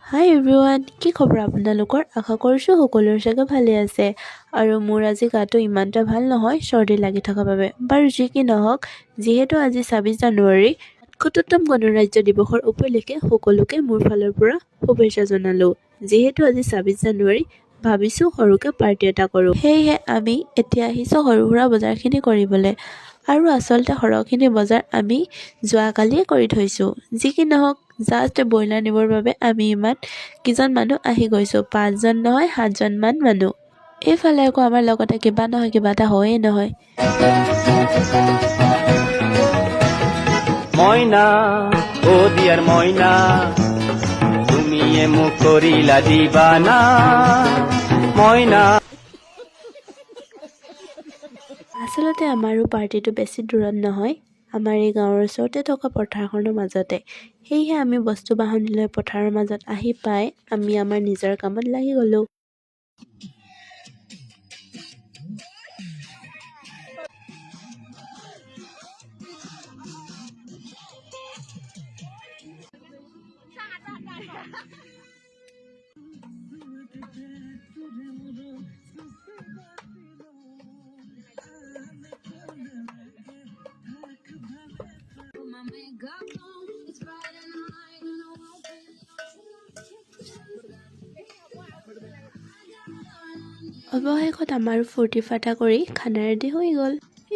হাই everyone, কি খবৰ আপোনালোকৰ? আশা কৰিছোঁ সকলোৰে চাগে ভালে আছে। আৰু মোৰ আজি গাটো ইমান এটা ভাল নহয়, চৰ্দি লাগি থকাৰ বাবে। বাৰু যি কি নহওক, যিহেতু আজি ২৬ জানুৱাৰী ৭৭তম গণৰাজ্য দিৱসৰ উপলক্ষে সকলোকে মোৰ ফালৰ পৰা শুভেচ্ছা জনালোঁ। যিহেতু আজি ২৬ জানুৱাৰী, ভাবিছোঁ সৰুকৈ পাৰ্টি এটা কৰোঁ। সেয়েহে আমি এতিয়া আহিছোঁ সৰু সুৰা বজাৰখিনি কৰিবলৈ। আৰু আচলতে সৰহখিনি বজাৰ আমি যোৱাকালিয়ে কৰি থৈছোঁ। যি কি নহওক, জাষ্ট ব্ৰইলাৰ নিবৰ বাবে আমি ইমান কেইজন মানুহ আহি গৈছোঁ। ৫জন নহয় ৭জনমান মানুহ। এইফালে আকৌ আমাৰ লগতে কিবা নহয় কিবা এটা হয়েই নহয়। মইনা ও দিয়াৰ মইনা তুমি মোক কৰিলা দিবানা মইনা। আচলতে আমাৰো পাৰ্টিটো বেছি দূৰত নহয়, আমাৰ এই গাঁৱৰ ওচৰতে থকা পথাৰখনৰ মাজতে। সেয়েহে আমি বস্তু বাহনি লৈ পথাৰৰ মাজত আহি পাই আমি আমাৰ নিজৰ কামত লাগি গ'লোঁ। অৱশেষত আমাৰো ফূৰ্তি ফাৰ্তা কৰি খানা ৰেডি হৈ গ'ল।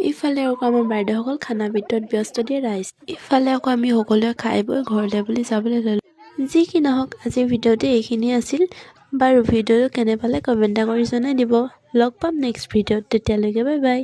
ইফালে আকৌ আমাৰ বাইদেউসকল খানা ভিতৰত ব্যস্ত দিয়ে ৰাইজ। ইফালে আকৌ আমি সকলোৱে খাই বৈ ঘৰলৈ বুলি যাবলৈ ল'লোঁ। যি কি নহওক, আজিৰ ভিডিঅ'তে এইখিনিয়ে আছিল। বাৰু ভিডিঅ'টো কেনে পালে কমেণ্ট এটা কৰি জনাই দিব। লগ পাম নেক্সট ভিডিঅ'ত, তেতিয়ালৈকে বাই বাই।